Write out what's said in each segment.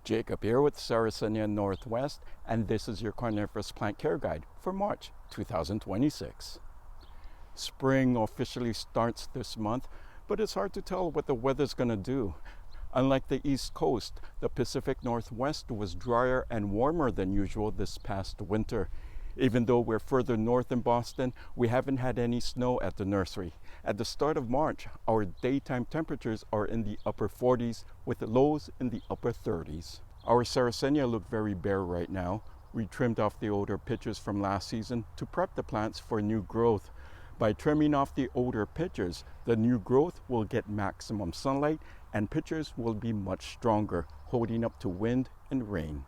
Jacob here with Sarracenia Northwest, and this is your Carnivorous Plant Care Guide for March 2026. Spring officially starts this month, but it's hard to tell what the weather's going to do. Unlike the East Coast, the Pacific Northwest was drier and warmer than usual this past winter. Even though we're further north in Boston, we haven't had any snow at the nursery. At the start of March, our daytime temperatures are in the upper 40s with lows in the upper 30s. Our Sarracenia look very bare right now. We trimmed off the older pitchers from last season to prep the plants for new growth. By trimming off the older pitchers, the new growth will get maximum sunlight and pitchers will be much stronger, holding up to wind and rain.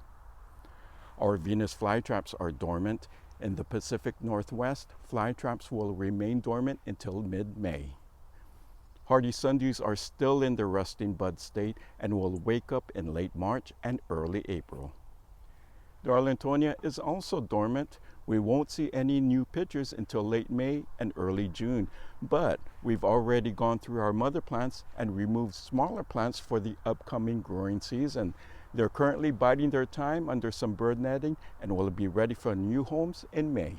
Our Venus flytraps are dormant. In the Pacific Northwest, flytraps will remain dormant until mid-May. Hardy sundews are still in the resting bud state and will wake up in late March and early April. Darlingtonia is also dormant. We won't see any new pitchers until late May and early June, but we've already gone through our mother plants and removed smaller plants for the upcoming growing season. They're currently biding their time under some bird netting and will be ready for new homes in May.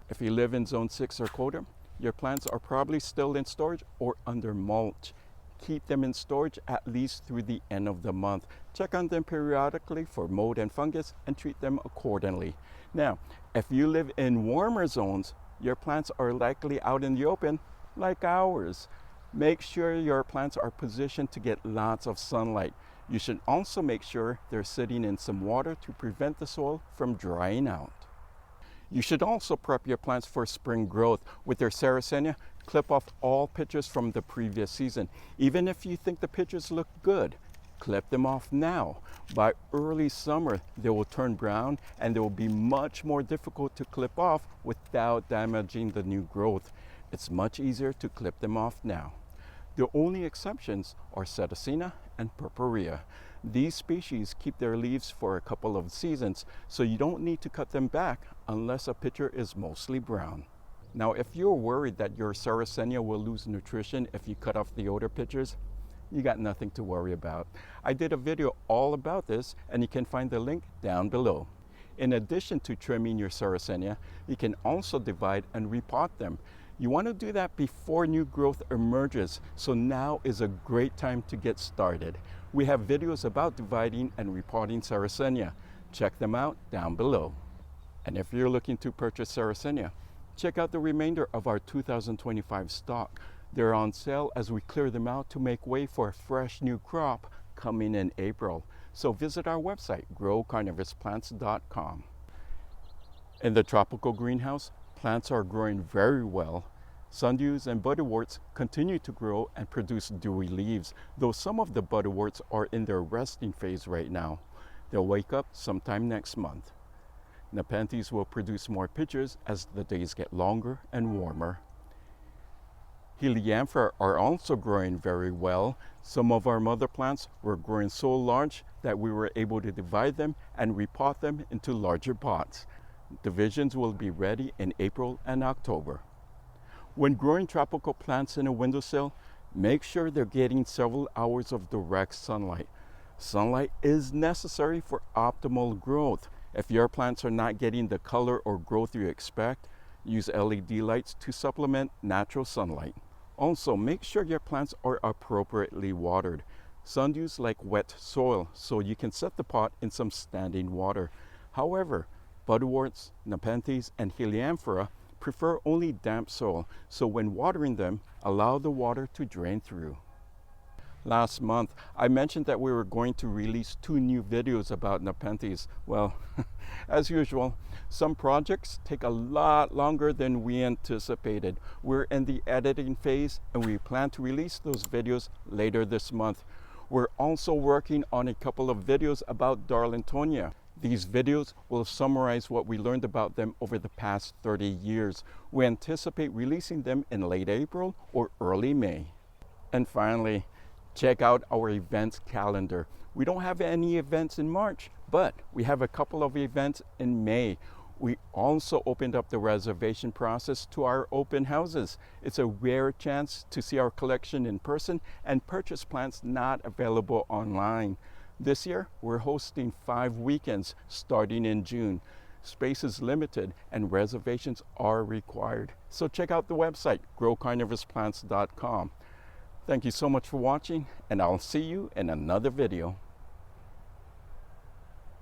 If you live in Zone 6 or colder, your plants are probably still in storage or under mulch. Keep them in storage at least through the end of the month. Check on them periodically for mold and fungus and treat them accordingly. Now, if you live in warmer zones, your plants are likely out in the open like ours. Make sure your plants are positioned to get lots of sunlight. You should also make sure they're sitting in some water to prevent the soil from drying out. You should also prep your plants for spring growth. With your Sarracenia, clip off all pitchers from the previous season. Even if you think the pitchers look good, clip them off now. By early summer, they will turn brown and they will be much more difficult to clip off without damaging the new growth. It's much easier to clip them off now. The only exceptions are Sarracenia and purpurea. These species keep their leaves for a couple of seasons, so you don't need to cut them back unless a pitcher is mostly brown. Now, if you're worried that your Sarracenia will lose nutrition if you cut off the older pitchers, you got nothing to worry about. I did a video all about this, and you can find the link down below. In addition to trimming your Sarracenia, you can also divide and repot them. You want to do that before new growth emerges, so now is a great time to get started. We have videos about dividing and repotting Sarracenia. Check them out down below. And if you're looking to purchase Sarracenia, check out the remainder of our 2025 stock. They're on sale as we clear them out to make way for a fresh new crop coming in April. So visit our website, growcarnivorousplants.com. In the tropical greenhouse, plants are growing very well. Sundews and butterworts continue to grow and produce dewy leaves, though some of the butterworts are in their resting phase right now. They'll wake up sometime next month. Nepenthes will produce more pitchers as the days get longer and warmer. Helianthera are also growing very well. Some of our mother plants were growing so large that we were able to divide them and repot them into larger pots. Divisions will be ready in April and October. When growing tropical plants in a windowsill, make sure they're getting several hours of direct sunlight. Sunlight is necessary for optimal growth. If your plants are not getting the color or growth you expect, use LED lights to supplement natural sunlight. Also, make sure your plants are appropriately watered. Sundews like wet soil, so you can set the pot in some standing water. However, butterworts, nepenthes, and helianthera prefer only damp soil, so when watering them, allow the water to drain through. Last month, I mentioned that we were going to release 2 new videos about nepenthes. Well, as usual, some projects take a lot longer than we anticipated. We're in the editing phase and we plan to release those videos later this month. We're also working on a couple of videos about Darlingtonia. These videos will summarize what we learned about them over the past 30 years. We anticipate releasing them in late April or early May. And finally, check out our events calendar. We don't have any events in March, but we have a couple of events in May. We also opened up the reservation process to our open houses. It's a rare chance to see our collection in person and purchase plants not available online. This year, we're hosting 5 weekends starting in June. Space is limited and reservations are required. So check out the website, growcarnivorousplants.com. Thank you so much for watching, and I'll see you in another video.